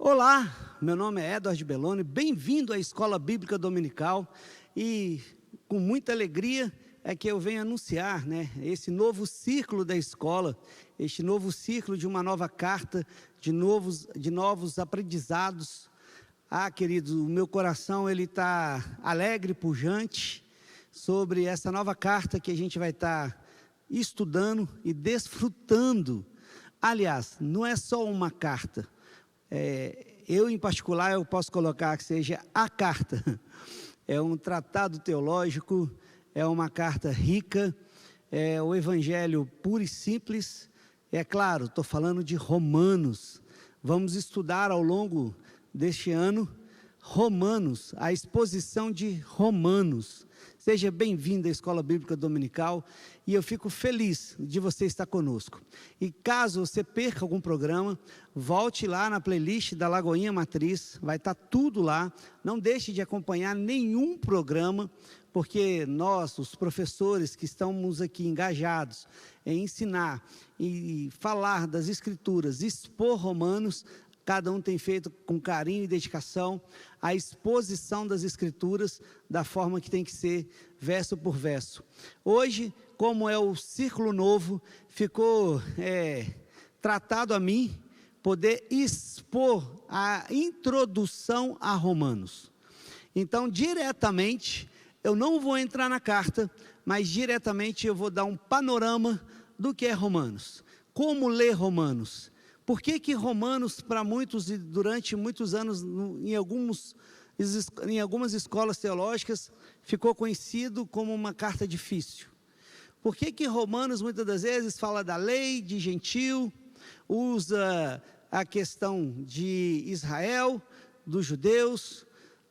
Olá, meu nome é Edward Belloni, bem-vindo à Escola Bíblica Dominical e com muita alegria é que eu venho anunciar, esse novo ciclo da escola, este novo ciclo de uma nova carta, de novos aprendizados. Queridos, o meu coração ele está alegre, pujante, sobre essa nova carta que a gente vai estar estudando e desfrutando. Aliás, não é só uma carta. Eu, em particular, eu posso colocar que seja a carta. É um tratado teológico, é uma carta rica, é o evangelho puro e simples. É claro, estou falando de Romanos. Vamos estudar ao longo deste ano Romanos, a exposição de Romanos. Seja bem-vindo à Escola Bíblica Dominical e eu fico feliz de você estar conosco. E caso você perca algum programa, volte lá na playlist da Lagoinha Matriz, vai estar tudo lá. Não deixe de acompanhar nenhum programa, porque nós, os professores que estamos aqui engajados em ensinar e falar das Escrituras, expor Romanos, cada um tem feito com carinho e dedicação a exposição das Escrituras da forma que tem que ser, verso por verso. Hoje, como é o círculo novo, ficou tratado a mim poder expor a introdução a Romanos. Então, diretamente, eu não vou entrar na carta, mas diretamente eu vou dar um panorama do que é Romanos. Como ler Romanos? Por que Romanos, para muitos e durante muitos anos, em algumas escolas teológicas, ficou conhecido como uma carta difícil? Por que Romanos, muitas das vezes, fala da lei, de gentil, usa a questão de Israel, dos judeus,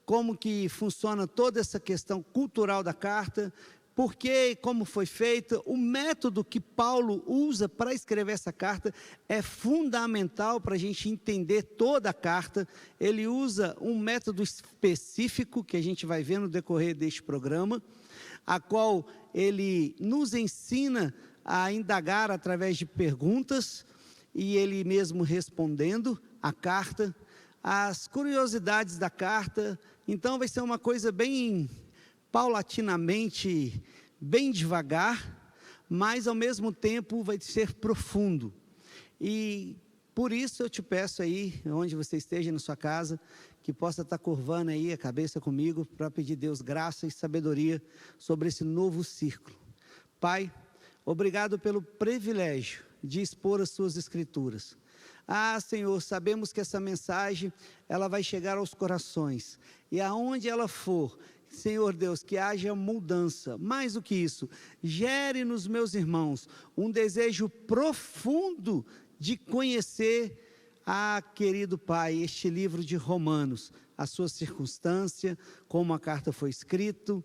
como que funciona toda essa questão cultural da carta, porque, como foi feita, o método que Paulo usa para escrever essa carta é fundamental para a gente entender toda a carta. Ele usa um método específico, que a gente vai ver no decorrer deste programa, a qual ele nos ensina a indagar através de perguntas, e ele mesmo respondendo a carta, as curiosidades da carta. Então vai ser uma coisa bem paulatinamente, bem devagar, mas ao mesmo tempo vai ser profundo. E por isso eu te peço aí, onde você esteja na sua casa, que possa estar curvando aí a cabeça comigo, para pedir a Deus graça e sabedoria sobre esse novo círculo. Pai, obrigado pelo privilégio de expor as suas Escrituras. Senhor, sabemos que essa mensagem, ela vai chegar aos corações, e aonde ela for, Senhor Deus, que haja mudança. Mais do que isso, gere nos meus irmãos um desejo profundo de conhecer, querido Pai, este livro de Romanos, a sua circunstância, como a carta foi escrita,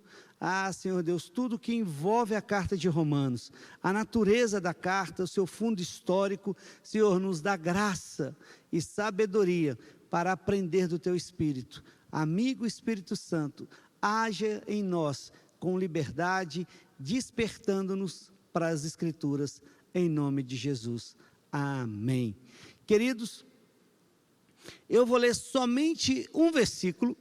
Senhor Deus, tudo que envolve a carta de Romanos, a natureza da carta, o seu fundo histórico. Senhor, nos dá graça e sabedoria para aprender do Teu Espírito. Amigo Espírito Santo, haja em nós com liberdade, despertando-nos para as Escrituras, em nome de Jesus. Amém. Queridos, eu vou ler somente um versículo,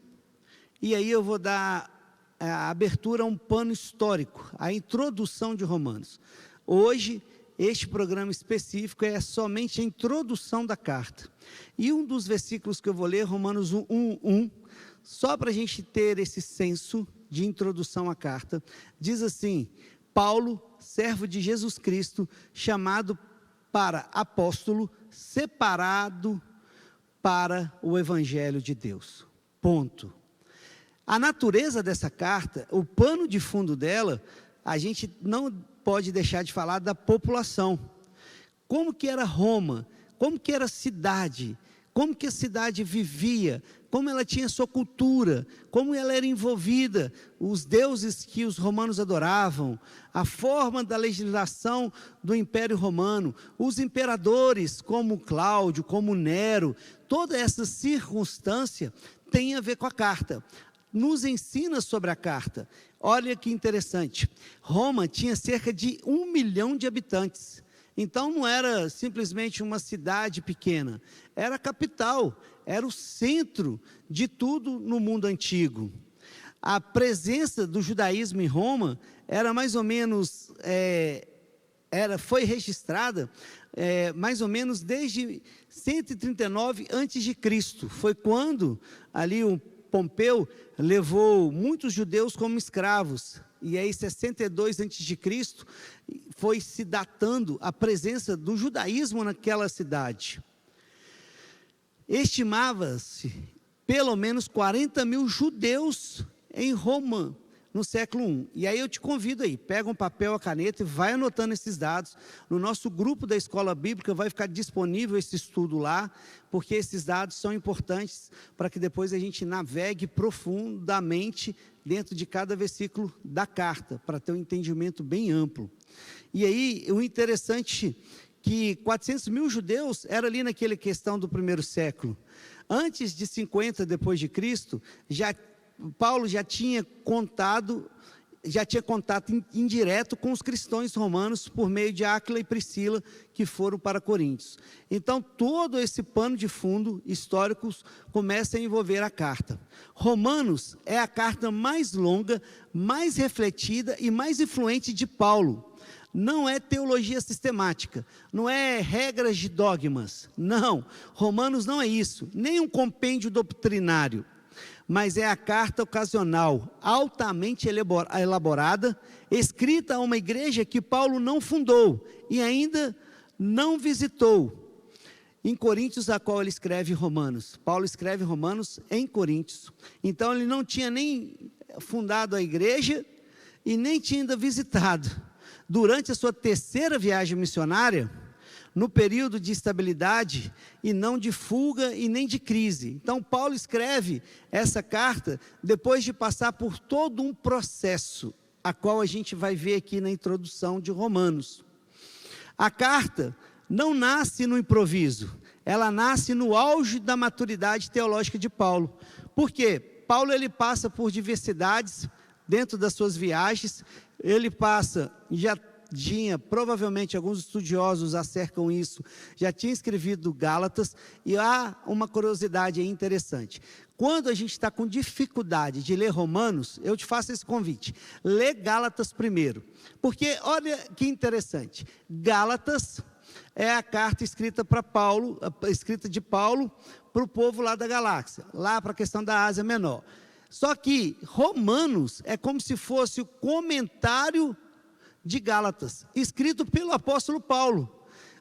e aí eu vou dar a abertura a um pano histórico, a introdução de Romanos. Hoje, este programa específico é somente a introdução da carta. E um dos versículos que eu vou ler, Romanos 1:1, só para a gente ter esse senso de introdução à carta, diz assim: Paulo, servo de Jesus Cristo, chamado para apóstolo, separado para o Evangelho de Deus. Ponto. A natureza dessa carta, o pano de fundo dela, a gente não pode deixar de falar da população. Como que era Roma? Como que era a cidade? Como que a cidade vivia? Como ela tinha sua cultura? Como ela era envolvida? Os deuses que os romanos adoravam? A forma da legislação do Império Romano? Os imperadores como Cláudio, como Nero? Toda essa circunstância tem a ver com a carta. Nos ensina sobre a carta. Olha que interessante, Roma tinha cerca de 1 milhão de habitantes, Então não era simplesmente uma cidade pequena, era a capital, era o centro de tudo no mundo antigo. A presença do judaísmo em Roma era mais ou menos, foi registrada mais ou menos desde 139 a.C. Foi quando ali o Pompeu levou muitos judeus como escravos. E aí, 62 a.C., foi se datando a presença do judaísmo naquela cidade. Estimava-se pelo menos 40 mil judeus em Roma, no século I. E aí eu te convido aí, pega um papel, a caneta e vai anotando esses dados. No nosso grupo da Escola Bíblica vai ficar disponível esse estudo lá, porque esses dados são importantes para que depois a gente navegue profundamente dentro de cada versículo da carta, para ter um entendimento bem amplo. E aí, o interessante que 400 mil judeus era ali naquela questão do primeiro século. Antes de 50 depois de Cristo, Paulo já tinha contato indireto com os cristãos romanos por meio de Áquila e Priscila, que foram para Coríntios. Então, todo esse pano de fundo histórico começa a envolver a carta. Romanos é a carta mais longa, mais refletida e mais influente de Paulo. Não é teologia sistemática, não é regras de dogmas, não. Romanos não é isso, nem um compêndio doutrinário. Mas é a carta ocasional, altamente elaborada, escrita a uma igreja que Paulo não fundou e ainda não visitou. Em Coríntios, a qual ele escreve Romanos. Paulo escreve Romanos em Coríntios. Então ele não tinha nem fundado a igreja e nem tinha ainda visitado. Durante a sua terceira viagem missionária, no período de estabilidade e não de fuga e nem de crise. Então, Paulo escreve essa carta depois de passar por todo um processo, a qual a gente vai ver aqui na introdução de Romanos. A carta não nasce no improviso, ela nasce no auge da maturidade teológica de Paulo. Por quê? Paulo ele passa por diversidades dentro das suas viagens, ele passa, provavelmente alguns estudiosos acercam isso, já tinha escrevido Gálatas, e há uma curiosidade aí interessante. Quando a gente está com dificuldade de ler Romanos, eu te faço esse convite, lê Gálatas primeiro, porque olha que interessante, Gálatas é a carta escrita de Paulo para o povo lá da galáxia, lá para a questão da Ásia Menor. Só que Romanos é como se fosse o comentário de Gálatas, escrito pelo apóstolo Paulo.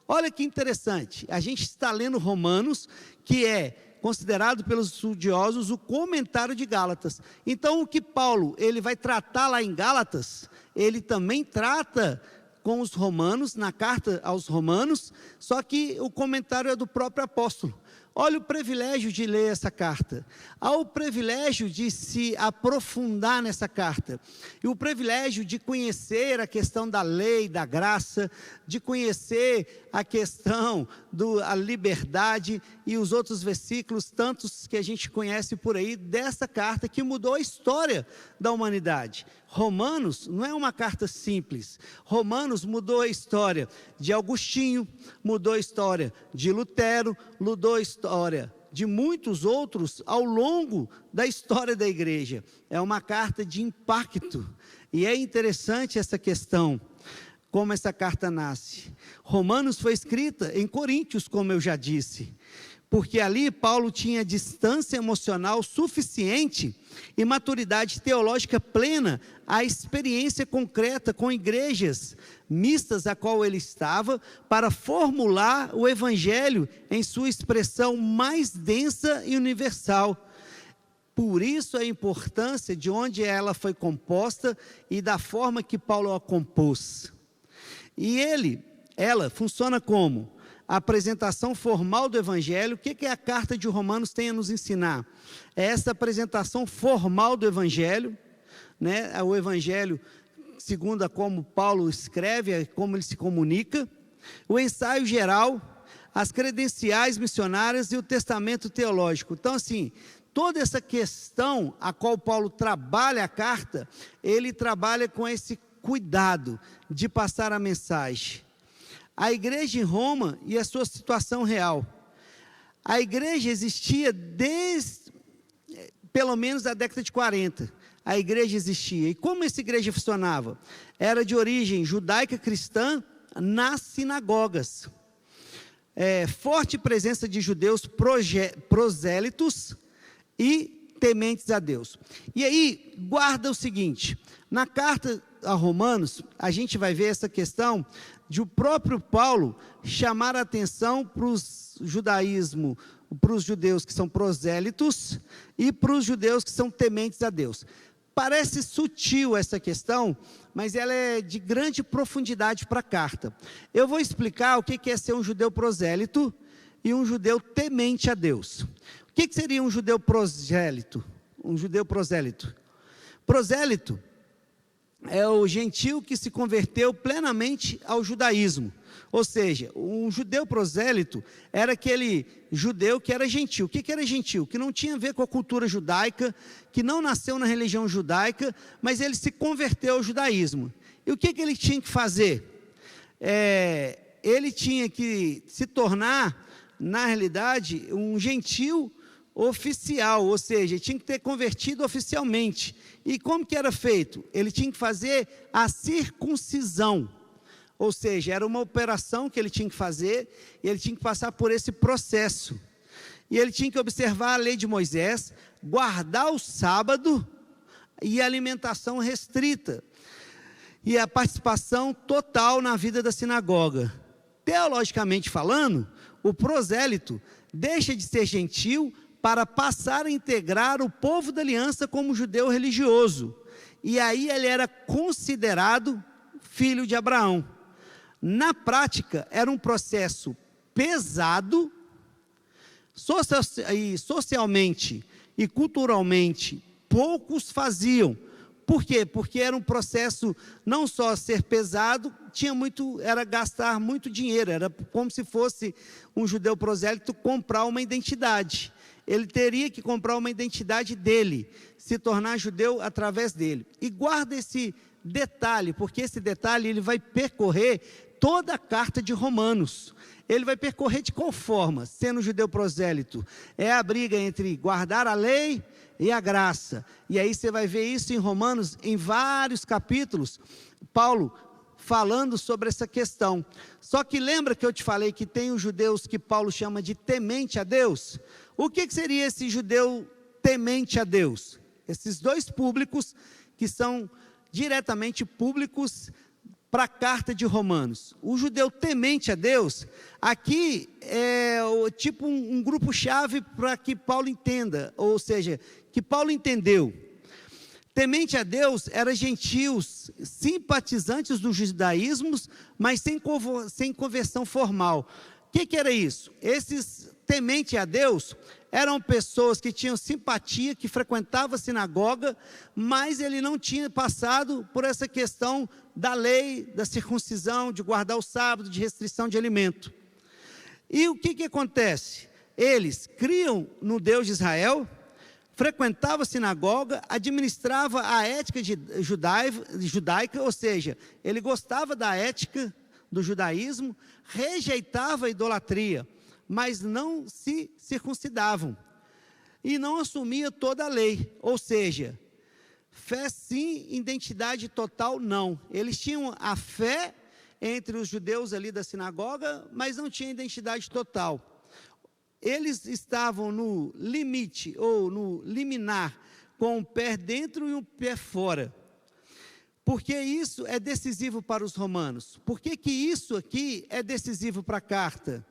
Olha que interessante, a gente está lendo Romanos, que é considerado pelos estudiosos o comentário de Gálatas. Então o que Paulo ele vai tratar lá em Gálatas, ele também trata com os romanos, na carta aos romanos, só que o comentário é do próprio apóstolo. Olha o privilégio de ler essa carta, há o privilégio de se aprofundar nessa carta, e o privilégio de conhecer a questão da lei, da graça, de conhecer a questão da liberdade e os outros versículos, tantos que a gente conhece por aí, dessa carta que mudou a história da humanidade. Romanos não é uma carta simples, Romanos mudou a história de Agostinho, mudou a história de Lutero, mudou a história de muitos outros ao longo da história da igreja. É uma carta de impacto, e é interessante essa questão, como essa carta nasce. Romanos foi escrita em Coríntios, como eu já disse, porque ali Paulo tinha distância emocional suficiente e maturidade teológica plena, a experiência concreta com igrejas mistas a qual ele estava, para formular o evangelho em sua expressão mais densa e universal. Por isso a importância de onde ela foi composta e da forma que Paulo a compôs. E ela funciona como a apresentação formal do Evangelho. O que a carta de Romanos tem a nos ensinar? É essa apresentação formal do Evangelho, né? O Evangelho, segundo a como Paulo escreve, como ele se comunica, o ensaio geral, as credenciais missionárias e o testamento teológico. Então, assim, toda essa questão a qual Paulo trabalha a carta, ele trabalha com esse cuidado de passar a mensagem. a igreja em Roma e a sua situação real. A igreja existia desde, pelo menos, a década de 40. A igreja existia. E como essa igreja funcionava? Era de origem judaica cristã nas sinagogas. Forte presença de judeus prosélitos e tementes a Deus. E aí, guarda o seguinte, na carta a Romanos, a gente vai ver essa questão de o próprio Paulo chamar a atenção para o judaísmo, para os judeus que são prosélitos e para os judeus que são tementes a Deus. Parece sutil essa questão, mas ela é de grande profundidade para a carta. Eu vou explicar o que é ser um judeu prosélito e um judeu temente a Deus. O que seria um judeu prosélito? Um judeu prosélito. Prosélito é o gentio que se converteu plenamente ao judaísmo. Ou seja, um judeu prosélito era aquele judeu que era gentil. O que era gentil? Que não tinha a ver com a cultura judaica, que não nasceu na religião judaica, mas ele se converteu ao judaísmo. E o que ele tinha que fazer? Ele tinha que se tornar, na realidade, um gentil oficial, ou seja, tinha que ter convertido oficialmente. E como que era feito? Ele tinha que fazer a circuncisão, ou seja, era uma operação que ele tinha que fazer, e ele tinha que passar por esse processo, e ele tinha que observar a lei de Moisés, guardar o sábado, e a alimentação restrita, e a participação total na vida da sinagoga. Teologicamente falando, o prosélito deixa de ser gentil para passar a integrar o povo da aliança como judeu religioso. E aí ele era considerado filho de Abraão. Na prática, era um processo pesado, socialmente e culturalmente, poucos faziam. Por quê? Porque era um processo não só ser pesado, era gastar muito dinheiro, era como se fosse um judeu prosélito comprar uma identidade. Ele teria que comprar uma identidade dele, se tornar judeu através dele. E guarda esse detalhe, porque esse detalhe ele vai percorrer toda a carta de Romanos. Ele vai percorrer de qual forma? Sendo judeu prosélito, é a briga entre guardar a lei e a graça. E aí você vai ver isso em Romanos, em vários capítulos, Paulo falando sobre essa questão. Só que lembra que eu te falei que tem os judeus que Paulo chama de temente a Deus? O que seria esse judeu temente a Deus? Esses dois públicos que são diretamente públicos para a carta de Romanos. O judeu temente a Deus, aqui é tipo um grupo-chave para que Paulo entenda, ou seja, que Paulo entendeu. Temente a Deus eram gentios, simpatizantes do judaísmo, mas sem conversão formal. O que era isso? Esses temente a Deus eram pessoas que tinham simpatia, que frequentavam a sinagoga, mas ele não tinha passado por essa questão da lei, da circuncisão, de guardar o sábado, de restrição de alimento. E o que acontece? Eles criam no Deus de Israel, frequentava a sinagoga, administrava a ética judaica, ou seja, ele gostava da ética do judaísmo, rejeitava a idolatria, mas não se circuncidavam, e não assumia toda a lei, ou seja, fé sim, identidade total não. Eles tinham a fé entre os judeus ali da sinagoga, mas não tinha identidade total. Eles estavam no limite, ou no liminar, com o pé dentro e o pé fora. Porque isso é decisivo para os romanos. Por que isso aqui é decisivo para a carta?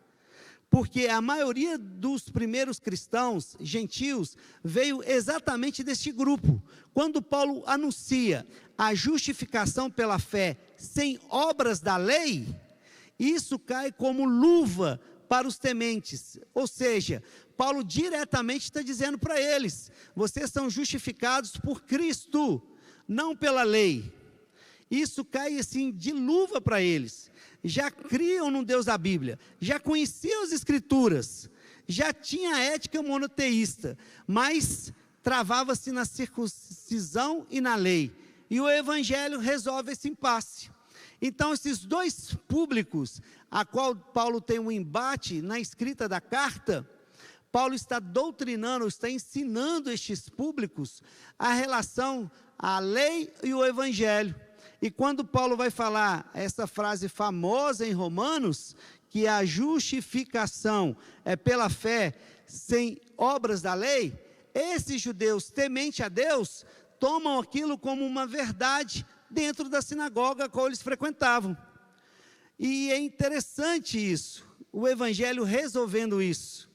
Porque a maioria dos primeiros cristãos, gentios, veio exatamente deste grupo. Quando Paulo anuncia a justificação pela fé sem obras da lei, isso cai como luva para os tementes, ou seja, Paulo diretamente está dizendo para eles, vocês são justificados por Cristo, não pela lei. Isso cai assim de luva para eles, já criam no Deus da Bíblia, já conheciam as Escrituras, já tinha a ética monoteísta, mas travava-se na circuncisão e na lei, e o Evangelho resolve esse impasse. Então, esses dois públicos, a qual Paulo tem um embate na escrita da carta, Paulo está doutrinando, está ensinando estes públicos a relação à lei e o evangelho. E quando Paulo vai falar essa frase famosa em Romanos, que a justificação é pela fé, sem obras da lei, esses judeus temente a Deus, tomam aquilo como uma verdade dentro da sinagoga a qual eles frequentavam. E é interessante isso, o evangelho resolvendo isso.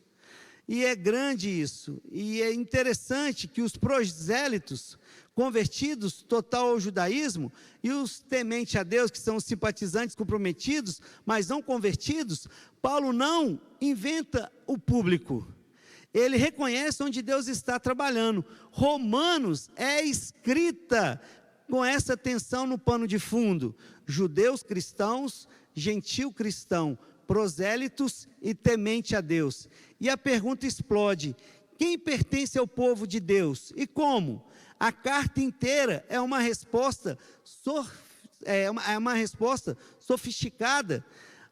E é grande isso, e é interessante que os prosélitos, convertidos total ao judaísmo, e os tementes a Deus, que são os simpatizantes comprometidos, mas não convertidos, Paulo não inventa o público. Ele reconhece onde Deus está trabalhando. Romanos é escrita com essa tensão no pano de fundo: judeus cristãos, gentil cristão, prosélitos e temente a Deus. E a pergunta explode: quem pertence ao povo de Deus e como? A carta inteira é uma resposta sofisticada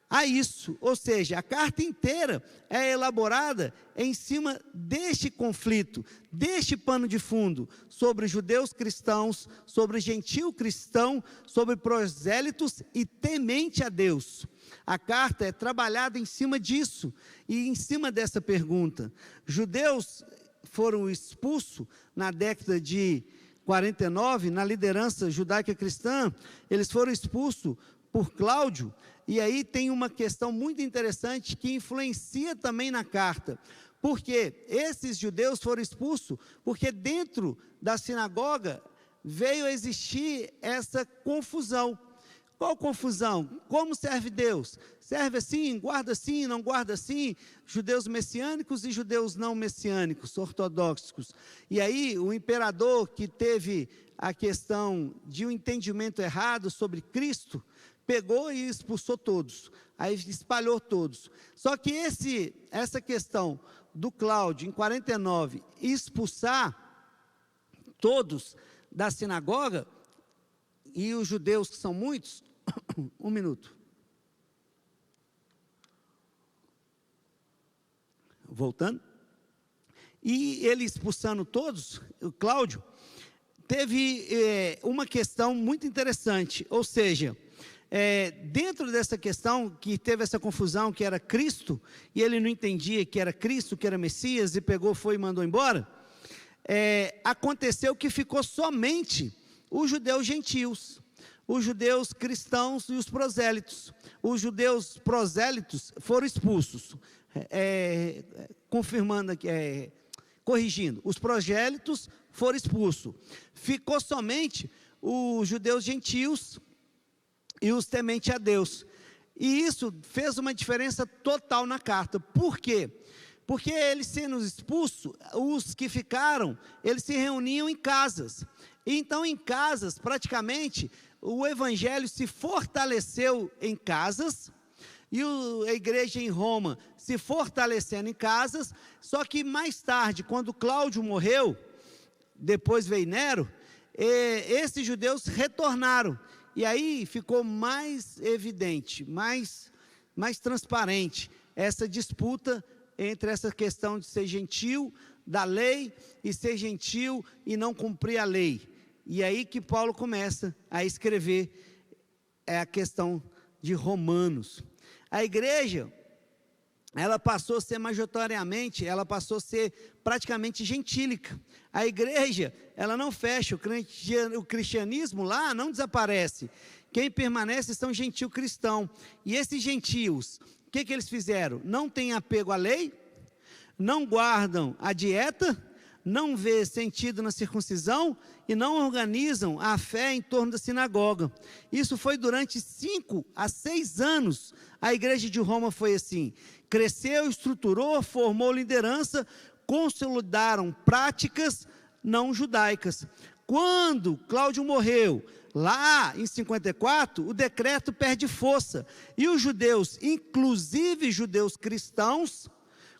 a isso, ou seja, a carta inteira é elaborada em cima deste conflito, deste pano de fundo, sobre judeus cristãos, sobre gentil cristão, sobre prosélitos e temente a Deus. A carta é trabalhada em cima disso, e em cima dessa pergunta. Judeus foram expulsos na década de 49, na liderança judaica cristã, eles foram expulsos por Cláudio. E aí tem uma questão muito interessante que influencia também na carta, porque esses judeus foram expulsos, porque dentro da sinagoga veio a existir essa confusão. Qual confusão? Como serve Deus? Serve assim, não guarda assim, judeus messiânicos e judeus não messiânicos, ortodoxos. E aí o imperador, que teve a questão de um entendimento errado sobre Cristo, pegou e expulsou todos, aí espalhou todos. Só que essa questão do Cláudio, em 49, expulsar todos da sinagoga, e os judeus, que são muitos, um minuto. Voltando. E ele expulsando todos, o Cláudio, teve uma questão muito interessante, ou seja, dentro dessa questão que teve essa confusão, que era Cristo, e ele não entendia que era Cristo, que era Messias, e pegou, foi e mandou embora, aconteceu que ficou somente os judeus gentios, os judeus cristãos e os prosélitos. Os judeus prosélitos foram expulsos, confirmando aqui, corrigindo, os prosélitos foram expulsos, ficou somente os judeus gentios e os tementes a Deus. E isso fez uma diferença total na carta. Por quê? Porque eles sendo expulsos, os que ficaram, eles se reuniam em casas. E então em casas, praticamente, o evangelho se fortaleceu em casas, e a igreja em Roma se fortalecendo em casas. Só que mais tarde, quando Cláudio morreu, depois veio Nero, esses judeus retornaram. E aí ficou mais evidente, mais transparente, essa disputa entre essa questão de ser gentil da lei, e ser gentil e não cumprir a lei. E aí que Paulo começa a escrever a questão de Romanos. A igreja, ela passou a ser majoritariamente, ela passou a ser praticamente gentílica. A igreja, ela não fecha, o cristianismo lá não desaparece. Quem permanece são gentil cristão. E esses gentios, o que eles fizeram? Não têm apego à lei, não guardam a dieta, não vê sentido na circuncisão e não organizam a fé em torno da sinagoga. Isso foi durante 5 a 6 anos. A igreja de Roma foi assim: cresceu, estruturou, formou liderança, consolidaram práticas não judaicas. Quando Cláudio morreu, lá em 54, o decreto perde força, e os judeus, inclusive judeus cristãos,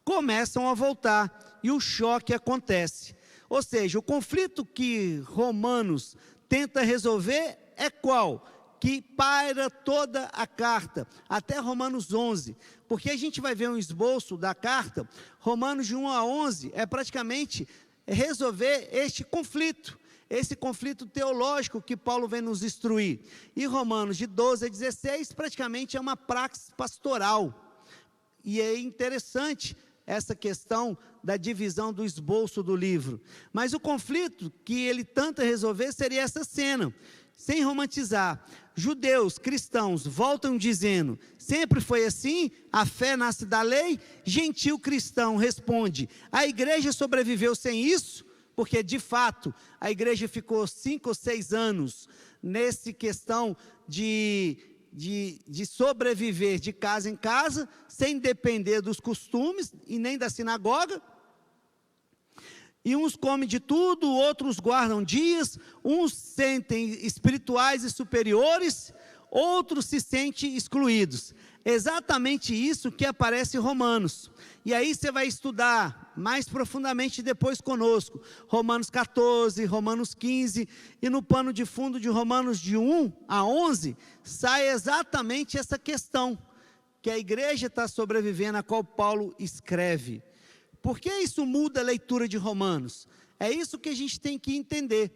começam a voltar, e o choque acontece. Ou seja, o conflito que Romanos tenta resolver é qual? que paira toda a carta, até Romanos 11, porque a gente vai ver um esboço da carta. Romanos de 1 a 11 é praticamente resolver este conflito, esse conflito teológico que Paulo vem nos instruir. E Romanos de 12 a 16 praticamente é uma praxis pastoral, e é interessante essa questão da divisão do esboço do livro. Mas o conflito que ele tenta resolver seria essa cena, sem romantizar. Judeus, cristãos, voltam dizendo, sempre foi assim, a fé nasce da lei. Gentil cristão responde, a igreja sobreviveu sem isso? Porque de fato, a igreja ficou 5 ou 6 anos nessa questão de sobreviver de casa em casa, sem depender dos costumes e nem da sinagoga. E uns comem de tudo, outros guardam dias, uns sentem espirituais e superiores, outros se sentem excluídos. Exatamente isso que aparece em Romanos. E aí você vai estudar mais profundamente depois conosco, Romanos 14, Romanos 15, e no pano de fundo de Romanos de 1 a 11, sai exatamente essa questão, que a igreja está sobrevivendo, a qual Paulo escreve. Por que isso muda a leitura de Romanos? É isso que a gente tem que entender.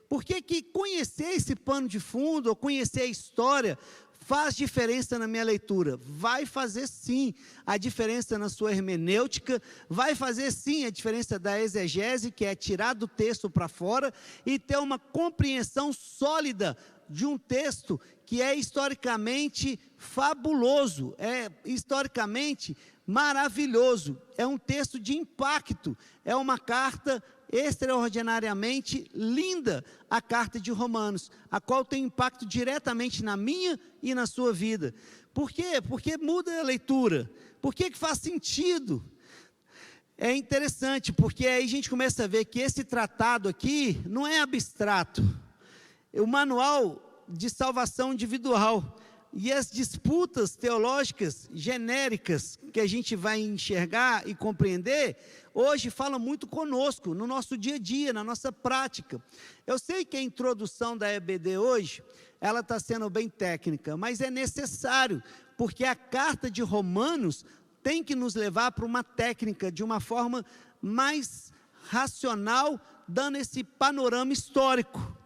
Por que conhecer esse pano de fundo, ou conhecer a história, faz diferença na minha leitura? Vai fazer sim a diferença na sua hermenêutica, vai fazer sim a diferença da exegese, que é tirar do texto para fora, e ter uma compreensão sólida de um texto que é historicamente fabuloso, é historicamente maravilhoso, é um texto de impacto, é uma carta extraordinariamente linda, a carta de Romanos, a qual tem impacto diretamente na minha e na sua vida. Por quê? Porque muda a leitura. Por que faz sentido? É interessante, porque aí a gente começa a ver que esse tratado aqui não é abstrato, é o manual de salvação individual. E as disputas teológicas genéricas que a gente vai enxergar e compreender, hoje falam muito conosco, no nosso dia a dia, na nossa prática. Eu sei que a introdução da EBD hoje, ela está sendo bem técnica, mas é necessário, porque a carta de Romanos tem que nos levar para uma técnica, de uma forma mais racional, dando esse panorama histórico.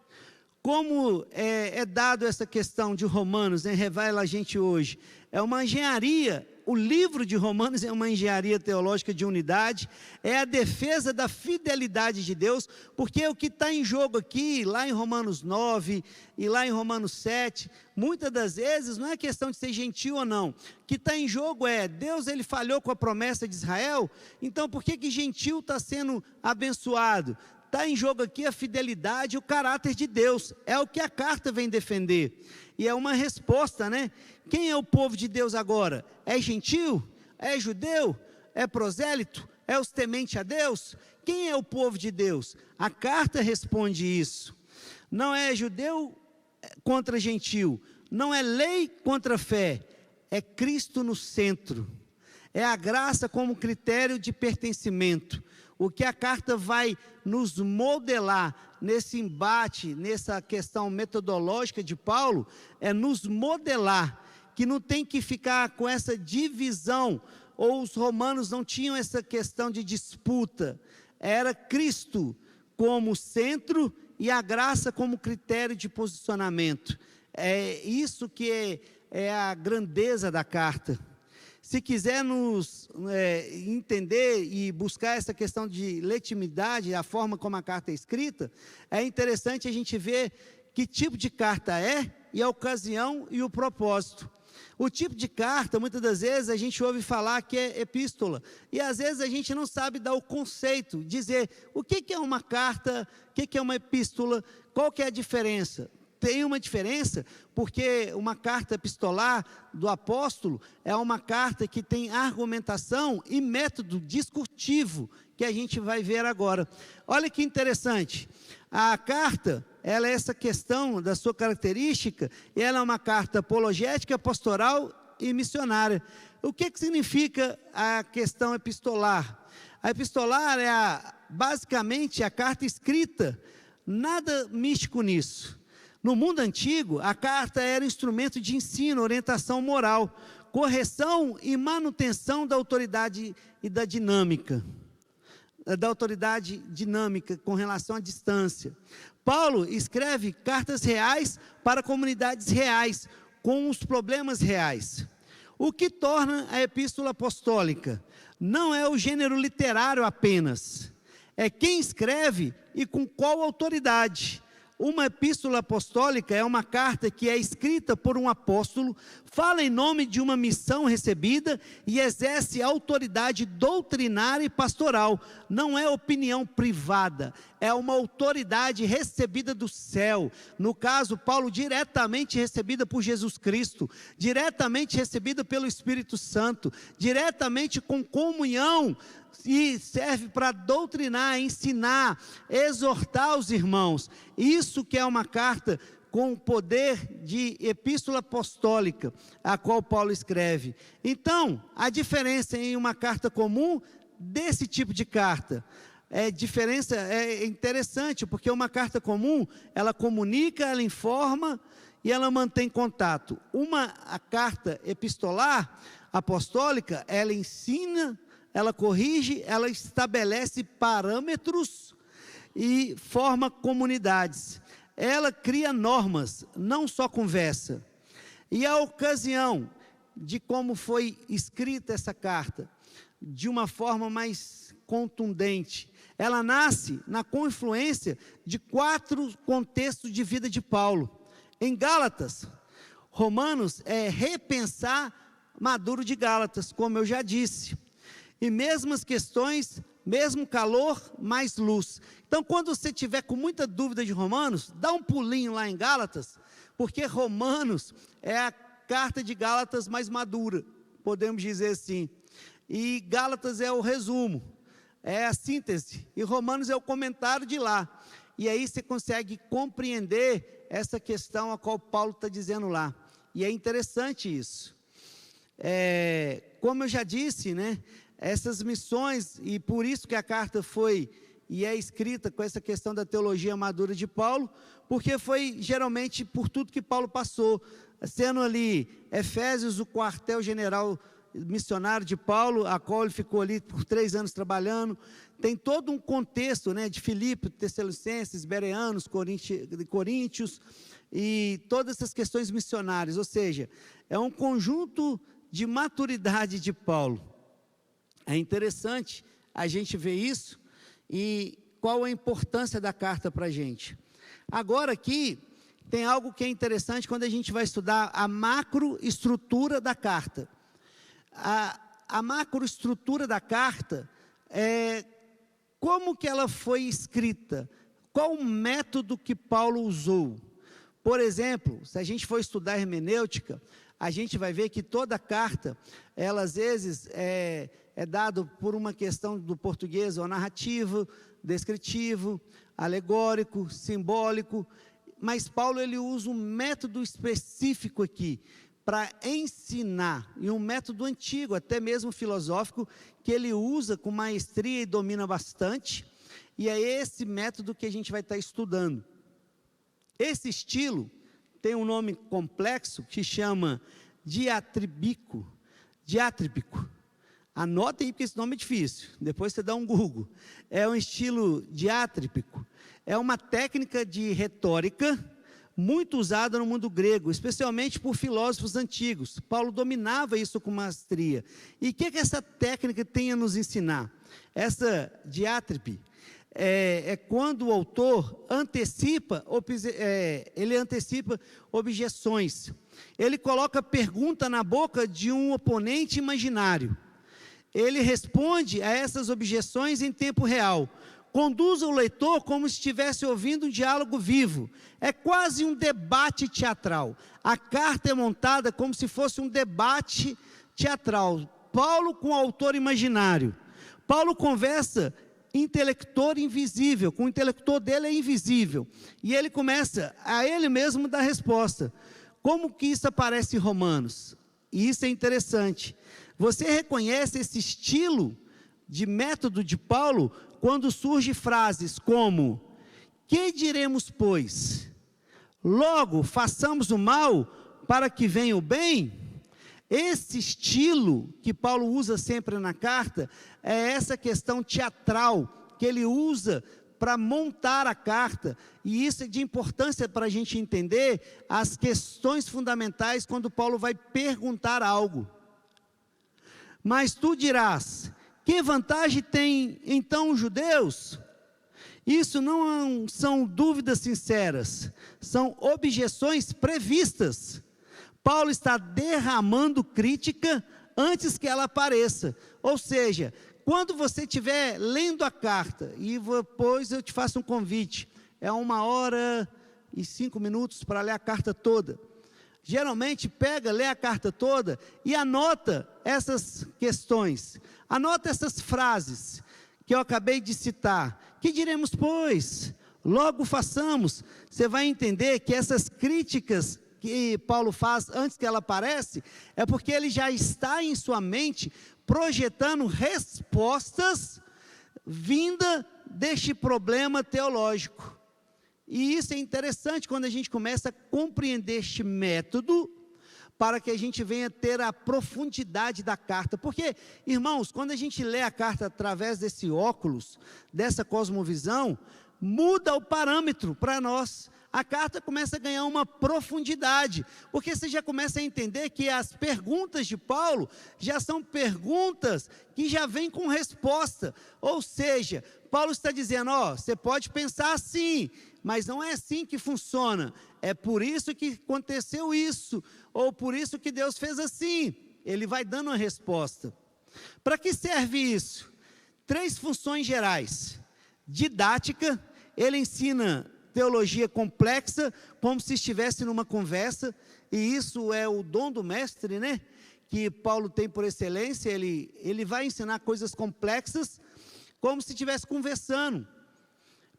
Como é dado essa questão de Romanos, revela a gente hoje, é uma engenharia, o livro de Romanos é uma engenharia teológica de unidade, é a defesa da fidelidade de Deus, porque o que está em jogo aqui, lá em Romanos 9 e lá em Romanos 7, muitas das vezes não é questão de ser gentil ou não, o que está em jogo é, Deus ele falhou com a promessa de Israel, então por que gentil está sendo abençoado? Está em jogo aqui a fidelidade e o caráter de Deus, é o que a carta vem defender, e é uma resposta, né? Quem é o povo de Deus agora? É gentil? É judeu? É prosélito? É os tementes a Deus? Quem é o povo de Deus? A carta responde isso, não é judeu contra gentil, não é lei contra fé, é Cristo no centro, é a graça como critério de pertencimento. O que a carta vai nos modelar nesse embate, nessa questão metodológica de Paulo, é nos modelar, que não tem que ficar com essa divisão, ou os romanos não tinham essa questão de disputa, era Cristo como centro e a graça como critério de posicionamento. É isso que é a grandeza da carta. Se quiser nos entender e buscar essa questão de legitimidade, a forma como a carta é escrita, é interessante a gente ver que tipo de carta é, e a ocasião e o propósito. O tipo de carta, muitas das vezes, a gente ouve falar que é epístola, e às vezes a gente não sabe dar o conceito, dizer o que é uma carta, o que é uma epístola, qual que é a diferença. Tem uma diferença, porque uma carta epistolar do apóstolo é uma carta que tem argumentação e método discursivo, que a gente vai ver agora. Olha que interessante, a carta, ela é essa questão da sua característica, ela é uma carta apologética, pastoral e missionária. O que significa a questão epistolar? A epistolar é basicamente a carta escrita, nada místico nisso. No mundo antigo, a carta era instrumento de ensino, orientação moral, correção e manutenção da autoridade e da autoridade dinâmica com relação à distância. Paulo escreve cartas reais para comunidades reais, com os problemas reais. O que torna a epístola apostólica? Não é o gênero literário apenas, é quem escreve e com qual autoridade. Uma epístola apostólica é uma carta que é escrita por um apóstolo, fala em nome de uma missão recebida e exerce autoridade doutrinária e pastoral. Não é opinião privada, é uma autoridade recebida do céu. No caso, Paulo, diretamente recebida por Jesus Cristo, diretamente recebida pelo Espírito Santo, diretamente com comunhão, e serve para doutrinar, ensinar, exortar os irmãos. Isso que é uma carta com o poder de epístola apostólica, a qual Paulo escreve. Então, a diferença em uma carta comum desse tipo de carta, diferença é interessante, porque uma carta comum, ela comunica, ela informa e ela mantém contato. A carta epistolar, apostólica, ela ensina, ela corrige, ela estabelece parâmetros e forma comunidades. Ela cria normas, não só conversa. E a ocasião de como foi escrita essa carta, de uma forma mais contundente, ela nasce na confluência de 4 contextos de vida de Paulo. Em Gálatas, Romanos é repensar Maduro de Gálatas, como eu já disse. E mesmas questões, mesmo calor, mais luz. Então, quando você tiver com muita dúvida de Romanos, dá um pulinho lá em Gálatas, porque Romanos é a carta de Gálatas mais madura, podemos dizer assim. E Gálatas é o resumo, é a síntese, e Romanos é o comentário de lá. E aí você consegue compreender essa questão a qual Paulo está dizendo lá. E é interessante isso. Como eu já disse, né? Essas missões, e por isso que a carta foi e é escrita com essa questão da teologia madura de Paulo, porque foi geralmente por tudo que Paulo passou, sendo ali Efésios o quartel-general missionário de Paulo, a qual ele ficou ali por 3 anos trabalhando. Tem todo um contexto, né, de Filipe, Tessalonicenses, Bereanos, Coríntios, e todas essas questões missionárias, ou seja, é um conjunto de maturidade de Paulo. É interessante a gente ver isso e qual a importância da carta para a gente. Agora aqui tem algo que é interessante quando a gente vai estudar a macroestrutura da carta. A macroestrutura da carta é como que ela foi escrita, qual o método que Paulo usou. Por exemplo, se a gente for estudar hermenêutica, a gente vai ver que toda carta, ela às vezes é dado por uma questão do português, ou narrativo, descritivo, alegórico, simbólico, mas Paulo ele usa um método específico aqui, para ensinar, e um método antigo, até mesmo filosófico, que ele usa com maestria e domina bastante, e é esse método que a gente vai estar estudando. Esse estilo tem um nome complexo que chama diatríbico. Anotem aí, porque esse nome é difícil, depois você dá um Google. É um estilo diatríbico, é uma técnica de retórica muito usada no mundo grego, especialmente por filósofos antigos. Paulo dominava isso com maestria. E o que essa técnica tem a nos ensinar? Essa diátribe é quando o autor antecipa objeções. Ele coloca pergunta na boca de um oponente imaginário. Ele responde a essas objeções em tempo real. Conduz o leitor como se estivesse ouvindo um diálogo vivo. É quase um debate teatral. A carta é montada como se fosse um debate teatral. Paulo com o autor imaginário. Paulo conversa intelector invisível, com o intelector dele é invisível. E ele começa a ele mesmo dar resposta. Como que isso aparece em Romanos? E isso é interessante. Você reconhece esse estilo de método de Paulo quando surgem frases como: que diremos, pois? Logo, façamos o mal para que venha o bem. Esse estilo que Paulo usa sempre na carta, é essa questão teatral que ele usa para montar a carta, e isso é de importância para a gente entender as questões fundamentais quando Paulo vai perguntar algo. Mas tu dirás, que vantagem tem então os judeus? Isso não são dúvidas sinceras, são objeções previstas. Paulo está derramando crítica antes que ela apareça. Ou seja, quando você estiver lendo a carta, e depois eu te faço um convite, é 1h05 para ler a carta toda. Geralmente pega, lê a carta toda e anota essas questões, anota essas frases que eu acabei de citar. Que diremos, pois? Logo façamos. Você vai entender que essas críticas que Paulo faz antes que ela apareça, é porque ele já está em sua mente projetando respostas vinda deste problema teológico. E isso é interessante quando a gente começa a compreender este método, para que a gente venha ter a profundidade da carta. Porque, irmãos, quando a gente lê a carta através desse óculos, dessa cosmovisão, muda o parâmetro para nós. A carta começa a ganhar uma profundidade, porque você já começa a entender que as perguntas de Paulo já são perguntas que já vêm com resposta. Ou seja, Paulo está dizendo, você pode pensar assim, mas não é assim que funciona. É por isso que aconteceu isso, ou por isso que Deus fez assim. Ele vai dando uma resposta. Para que serve isso? 3 funções gerais. Didática, ele ensina teologia complexa, como se estivesse numa conversa, e isso é o dom do mestre, né? Que Paulo tem por excelência. Ele vai ensinar coisas complexas, como se estivesse conversando.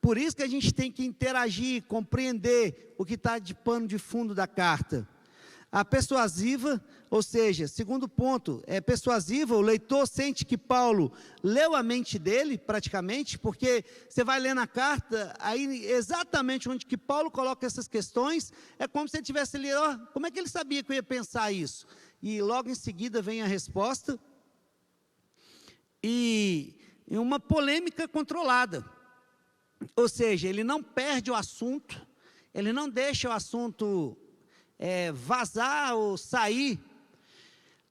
Por isso que a gente tem que interagir, compreender o que está de pano de fundo da carta. A persuasiva, ou seja, segundo ponto, é persuasiva, o leitor sente que Paulo leu a mente dele, praticamente, porque você vai ler na carta, aí exatamente onde que Paulo coloca essas questões, é como se ele tivesse lido, como é que ele sabia que eu ia pensar isso? E logo em seguida vem a resposta, e uma polêmica controlada, ou seja, ele não perde o assunto, ele não deixa o assunto vazar ou sair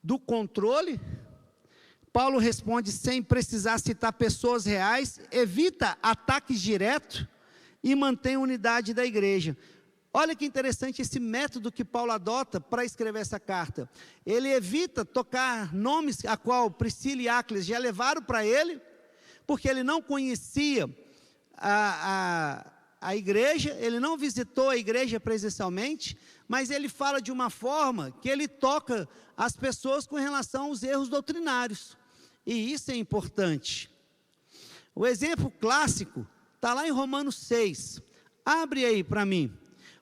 do controle. Paulo responde sem precisar citar pessoas reais, evita ataques diretos e mantém a unidade da igreja. Olha que interessante esse método que Paulo adota para escrever essa carta. Ele evita tocar nomes a qual Priscila e Áquila já levaram para ele, porque ele não conhecia a igreja, ele não visitou a igreja presencialmente, mas ele fala de uma forma que ele toca as pessoas com relação aos erros doutrinários, e isso é importante. O exemplo clássico está lá em Romanos 6, abre aí para mim.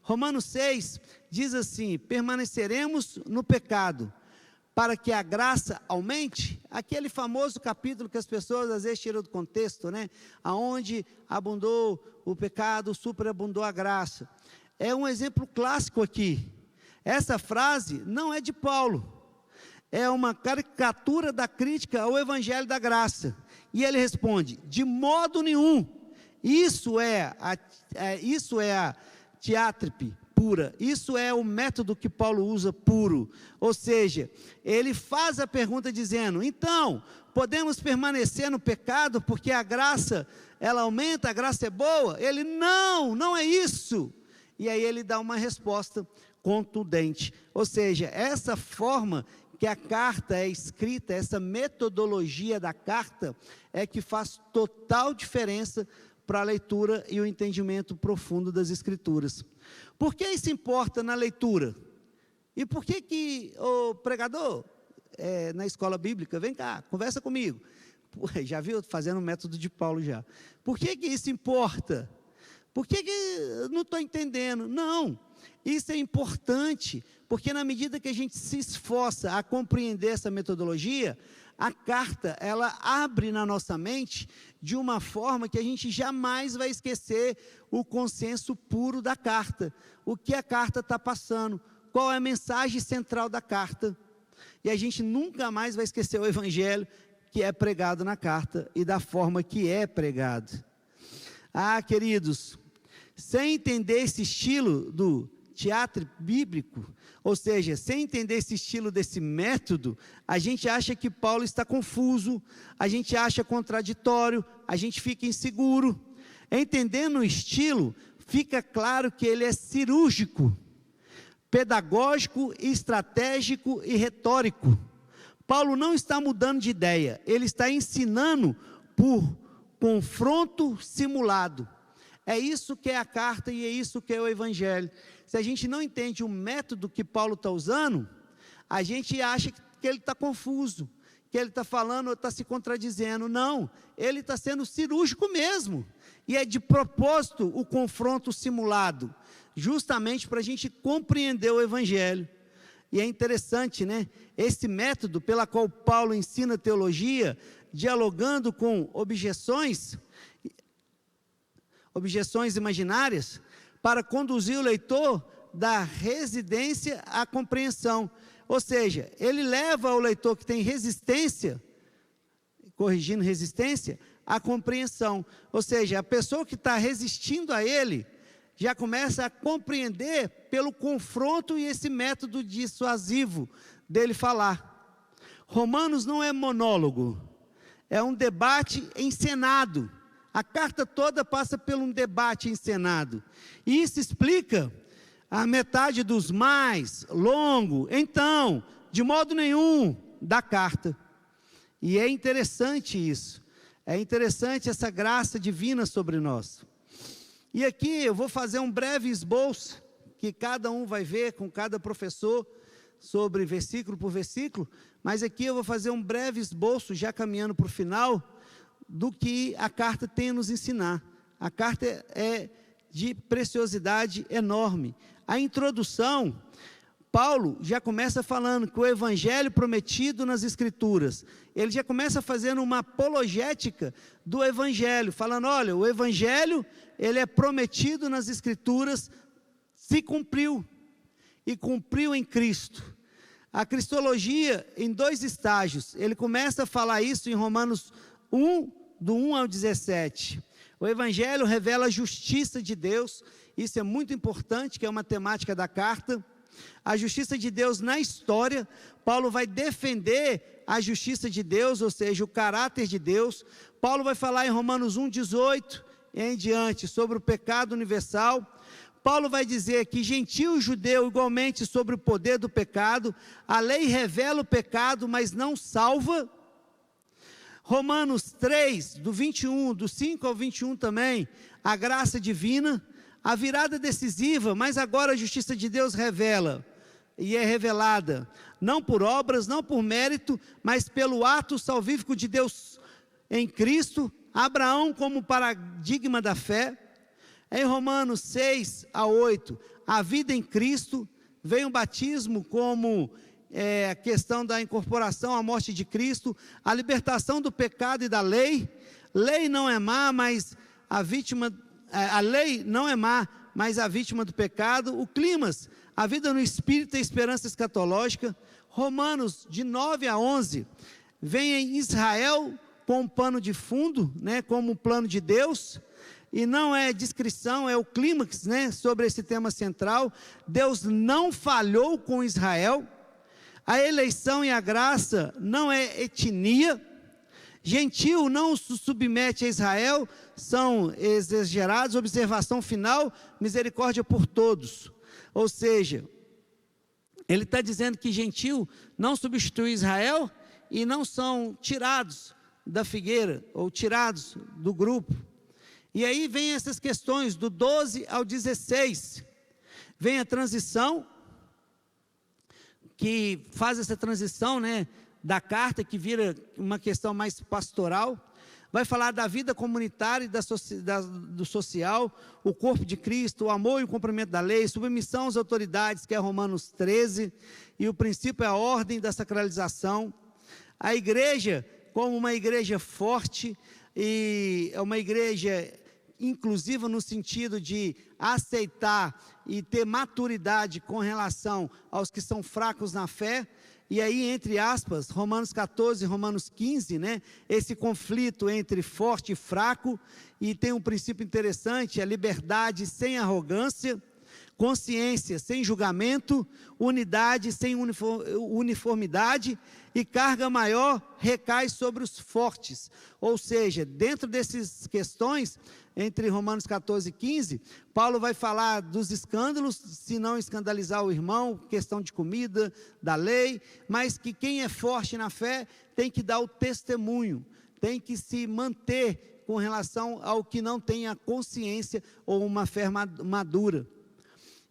Romanos 6 diz assim: permaneceremos no pecado, para que a graça aumente. Aquele famoso capítulo que as pessoas às vezes tiram do contexto, né? Aonde abundou o pecado, superabundou a graça. É um exemplo clássico aqui. Essa frase não é de Paulo, é uma caricatura da crítica ao evangelho da graça. E ele responde: de modo nenhum. Isso é a teátripe pura, isso é o método que Paulo usa puro. Ou seja, ele faz a pergunta dizendo: então, podemos permanecer no pecado porque a graça, ela aumenta, a graça é boa? Ele, não é isso. E aí ele dá uma resposta contundente. Ou seja, essa forma que a carta é escrita, essa metodologia da carta, é que faz total diferença para a leitura e o entendimento profundo das Escrituras. Por que isso importa na leitura? E por que o pregador, na escola bíblica, vem cá, conversa comigo. Já viu, fazendo o método de Paulo já. Por que isso importa? Por que eu não estou entendendo? Não, isso é importante, porque na medida que a gente se esforça a compreender essa metodologia, a carta, ela abre na nossa mente de uma forma que a gente jamais vai esquecer o consenso puro da carta. O que a carta está passando, qual é a mensagem central da carta. E a gente nunca mais vai esquecer o evangelho que é pregado na carta e da forma que é pregado. Ah, queridos, sem entender esse estilo do teatro bíblico, ou seja, sem entender esse estilo desse método, a gente acha que Paulo está confuso, a gente acha contraditório, a gente fica inseguro. Entendendo o estilo, fica claro que ele é cirúrgico, pedagógico, estratégico e retórico. Paulo não está mudando de ideia, ele está ensinando por confronto simulado. É isso que é a carta e é isso que é o evangelho. Se a gente não entende o método que Paulo está usando, a gente acha que ele está confuso, que ele está falando ou está se contradizendo. Não, ele está sendo cirúrgico mesmo. E é de propósito o confronto simulado, justamente para a gente compreender o evangelho. E é interessante, né? Esse método pela qual Paulo ensina teologia, dialogando com objeções imaginárias, para conduzir o leitor da residência à compreensão. Ou seja, ele leva o leitor que tem resistência, corrigindo resistência, à compreensão. Ou seja, a pessoa que está resistindo a ele, já começa a compreender pelo confronto e esse método dissuasivo dele falar. Romanos não é monólogo, é um debate encenado. A carta toda passa por um debate encenado. E isso explica a metade dos mais longo, então, de modo nenhum, da carta. E é interessante isso. É interessante essa graça divina sobre nós. E aqui eu vou fazer um breve esboço, que cada um vai ver com cada professor, sobre versículo por versículo, mas aqui eu vou fazer um breve esboço, já caminhando para o final, do que a carta tem a nos ensinar. A carta é de preciosidade enorme. A introdução, Paulo já começa falando que o evangelho prometido nas escrituras, ele já começa fazendo uma apologética do evangelho, falando, olha, o evangelho, ele é prometido nas escrituras, se cumpriu, e cumpriu em Cristo. A cristologia em 2 estágios, ele começa a falar isso em Romanos 1, do 1 ao 17. O evangelho revela a justiça de Deus, isso é muito importante, que é uma temática da carta. A justiça de Deus na história, Paulo vai defender a justiça de Deus, ou seja, o caráter de Deus. Paulo vai falar em Romanos 1, 18 e em diante, sobre o pecado universal. Paulo vai dizer que gentio e judeu igualmente sobre o poder do pecado, a lei revela o pecado, mas não salva. Romanos 3, do 21, do 5 ao 21 também, a graça divina, a virada decisiva, mas agora a justiça de Deus revela, e é revelada, não por obras, não por mérito, mas pelo ato salvífico de Deus em Cristo, Abraão como paradigma da fé. Em Romanos 6 a 8, a vida em Cristo, vem o batismo como a questão da incorporação à morte de Cristo, a libertação do pecado e da lei. Lei não é má, mas a lei não é má, mas a vítima do pecado. O clímax, a vida no Espírito e a esperança escatológica. Romanos de 9 a 11, vem em Israel com um pano de fundo, né, como um plano de Deus, e não é descrição, é o clímax, né, sobre esse tema central. Deus não falhou com Israel. A eleição e a graça não é etnia. Gentio não se submete a Israel, são exagerados. Observação final, misericórdia por todos. Ou seja, ele está dizendo que gentio não substitui Israel e não são tirados da figueira ou tirados do grupo. E aí vem essas questões do 12 ao 16. Vem a transição, que faz essa transição, né, da carta, que vira uma questão mais pastoral. vai falar da vida comunitária e do social, o corpo de Cristo, o amor e o cumprimento da lei, submissão às autoridades, que é Romanos 13, e o princípio é a ordem da sacralização. A igreja, como uma igreja forte, e é uma igreja inclusiva no sentido de aceitar e ter maturidade com relação aos que são fracos na fé. E aí, entre aspas, Romanos 14 e Romanos 15, né, esse conflito entre forte e fraco, e tem um princípio interessante, a liberdade sem arrogância, consciência sem julgamento, unidade sem uniformidade, e carga maior recai sobre os fortes. Ou seja, dentro dessas questões, entre Romanos 14 e 15, Paulo vai falar dos escândalos, se não escandalizar o irmão, questão de comida, da lei, mas que quem é forte na fé tem que dar o testemunho, tem que se manter com relação ao que não tem a consciência ou uma fé madura.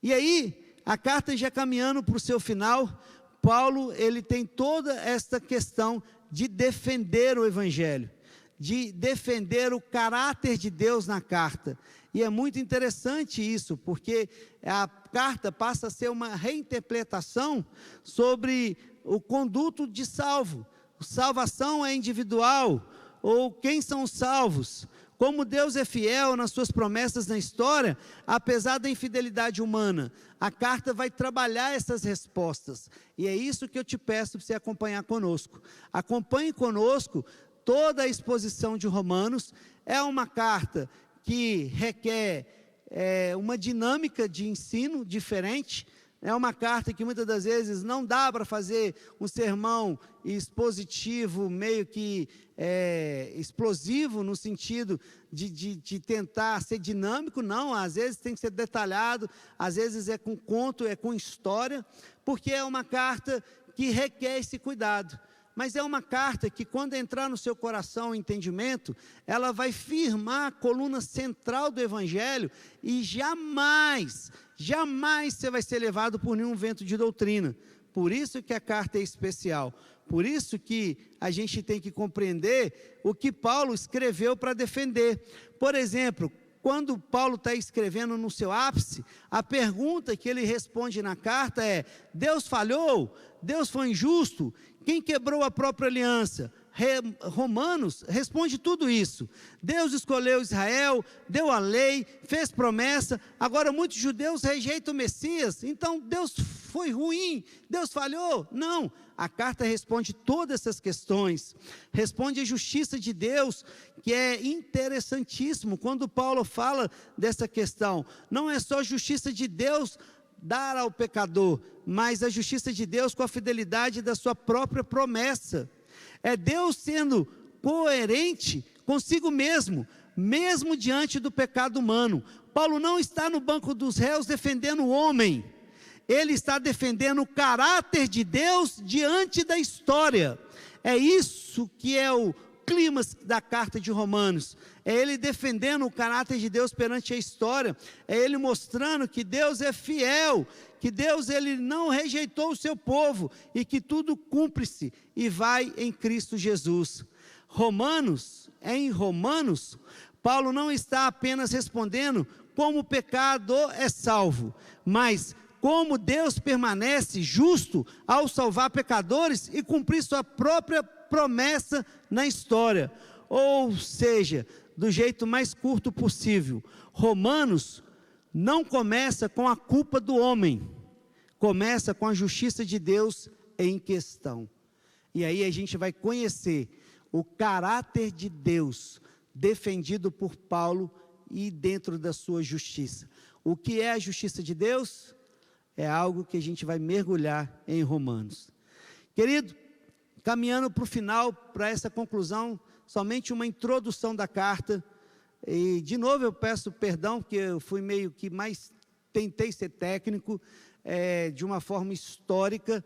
E aí, a carta já caminhando para o seu final, Paulo, ele tem toda esta questão de defender o evangelho, de defender o caráter de Deus na carta. E é muito interessante isso, porque a carta passa a ser uma reinterpretação sobre o conduto de salvo. Salvação é individual, ou quem são os salvos? Como Deus é fiel nas suas promessas na história, apesar da infidelidade humana, a carta vai trabalhar essas respostas. E é isso que eu te peço para você acompanhar conosco. Acompanhe conosco toda a exposição de Romanos. É uma carta que requer uma dinâmica de ensino diferente. É uma carta que muitas das vezes não dá para fazer um sermão expositivo, meio que explosivo, no sentido de tentar ser dinâmico. Não, às vezes tem que ser detalhado, às vezes é com conto, é com história, porque é uma carta que requer esse cuidado. Mas é uma carta que, quando entrar no seu coração o entendimento, ela vai firmar a coluna central do Evangelho, e jamais você vai ser levado por nenhum vento de doutrina. Por isso que a carta é especial, por isso que a gente tem que compreender o que Paulo escreveu para defender. Por exemplo, quando Paulo está escrevendo no seu ápice, a pergunta que ele responde na carta é: Deus falhou? Deus foi injusto? Quem quebrou a própria aliança? Romanos responde tudo isso. Deus escolheu Israel, deu a lei, fez promessa. Agora muitos judeus rejeitam o Messias. Então Deus foi ruim, Deus falhou? Não, a carta responde todas essas questões. Responde a justiça de Deus, que é interessantíssimo. Quando Paulo fala dessa questão, não é só justiça de Deus dar ao pecador, mas a justiça de Deus com a fidelidade da sua própria promessa. É Deus sendo coerente consigo mesmo diante do pecado humano. Paulo não está no banco dos réus defendendo o homem, ele está defendendo o caráter de Deus diante da história. É isso que é o clímax da carta de Romanos. É ele defendendo o caráter de Deus perante a história, é ele mostrando que Deus é fiel, que Deus ele não rejeitou o seu povo, e que tudo cumpre-se e vai em Cristo Jesus. Em Romanos, Paulo não está apenas respondendo como o pecado é salvo, mas como Deus permanece justo ao salvar pecadores e cumprir sua própria promessa na história. Ou seja, do jeito mais curto possível, Romanos não começa com a culpa do homem, começa com a justiça de Deus em questão. E aí a gente vai conhecer o caráter de Deus defendido por Paulo e dentro da sua justiça. O que é a justiça de Deus? É algo que a gente vai mergulhar em Romanos. Querido, caminhando para o final, para essa conclusão, somente uma introdução da carta. E de novo eu peço perdão, porque eu fui meio que mais tentei ser técnico, de uma forma histórica,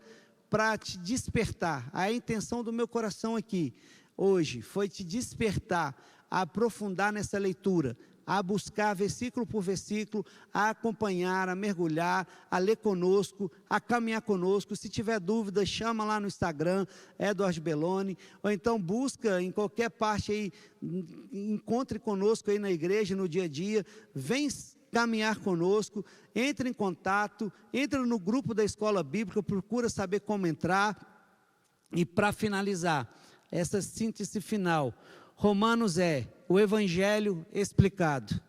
para te despertar. A intenção do meu coração aqui, hoje, foi te despertar, a aprofundar nessa leitura, a buscar versículo por versículo, a acompanhar, a mergulhar, a ler conosco, a caminhar conosco. Se tiver dúvida, chama lá no Instagram, Edward Belloni, ou então busca em qualquer parte aí, encontre conosco aí na igreja, no dia a dia, vem caminhar conosco, entre em contato, entra no grupo da Escola Bíblica, procura saber como entrar. E para finalizar, essa síntese final, Romanos é o Evangelho explicado,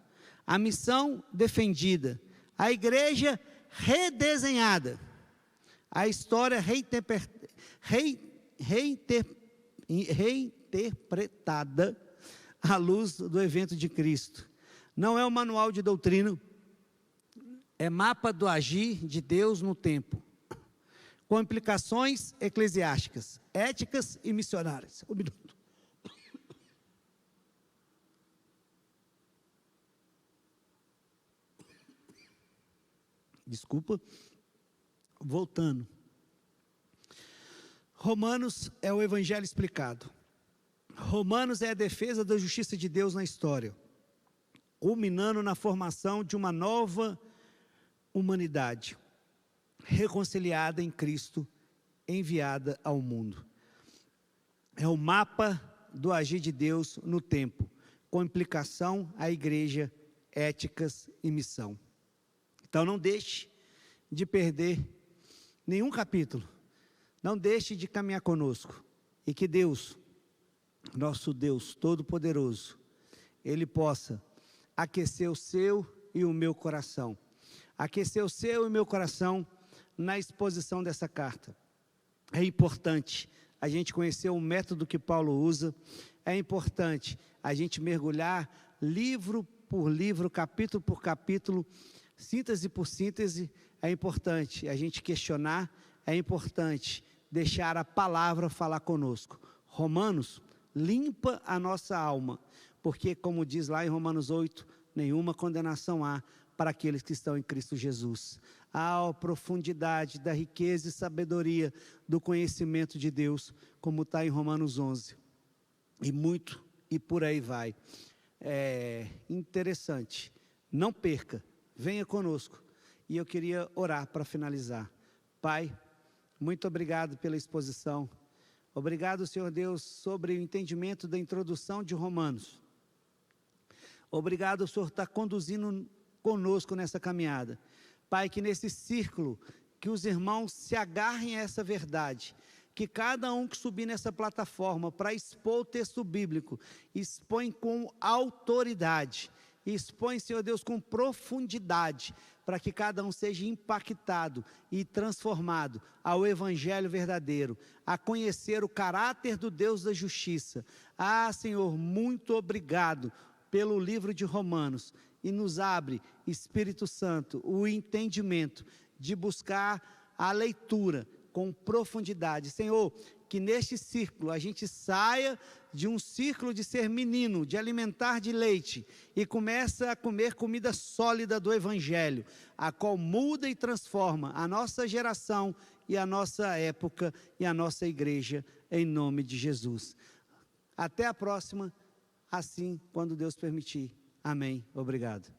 a missão defendida, a igreja redesenhada, a história reinterpretada à luz do evento de Cristo. Não é um manual de doutrina, é mapa do agir de Deus no tempo, com implicações eclesiásticas, éticas e missionárias. Um minuto. Desculpa. Voltando. Romanos é o Evangelho explicado. Romanos é a defesa da justiça de Deus na história, culminando na formação de uma nova humanidade, reconciliada em Cristo, enviada ao mundo. É o mapa do agir de Deus no tempo, com implicação à igreja, éticas e missão. Então não deixe de perder nenhum capítulo, não deixe de caminhar conosco, e que Deus, nosso Deus Todo-Poderoso, Ele possa aquecer o seu e o meu coração, aquecer o seu e o meu coração na exposição dessa carta. É importante a gente conhecer o método que Paulo usa, é importante a gente mergulhar livro por livro, capítulo por capítulo, síntese por síntese. É importante a gente questionar, é importante deixar a palavra falar conosco. Romanos limpa a nossa alma, porque como diz lá em Romanos 8, nenhuma condenação há para aqueles que estão em Cristo Jesus. A profundidade da riqueza e sabedoria do conhecimento de Deus, como está em Romanos 11, e por aí vai. É interessante, não perca, venha conosco. E eu queria orar para finalizar. Pai, muito obrigado pela exposição, obrigado, Senhor Deus, sobre o entendimento da introdução de Romanos. Obrigado, o Senhor está conduzindo conosco nessa caminhada. Pai, que nesse círculo, que os irmãos se agarrem a essa verdade, que cada um que subir nessa plataforma para expor o texto bíblico, expõe com autoridade, expõe, Senhor Deus, com profundidade, para que cada um seja impactado e transformado ao Evangelho verdadeiro, a conhecer o caráter do Deus da justiça. Ah, Senhor, muito obrigado pelo livro de Romanos, e nos abre, Espírito Santo, o entendimento de buscar a leitura com profundidade. Senhor, que neste círculo a gente saia de um círculo de ser menino, de alimentar de leite, e começa a comer comida sólida do Evangelho, a qual muda e transforma a nossa geração e a nossa época e a nossa igreja, em nome de Jesus. Até a próxima, assim, quando Deus permitir. Amém. Obrigado.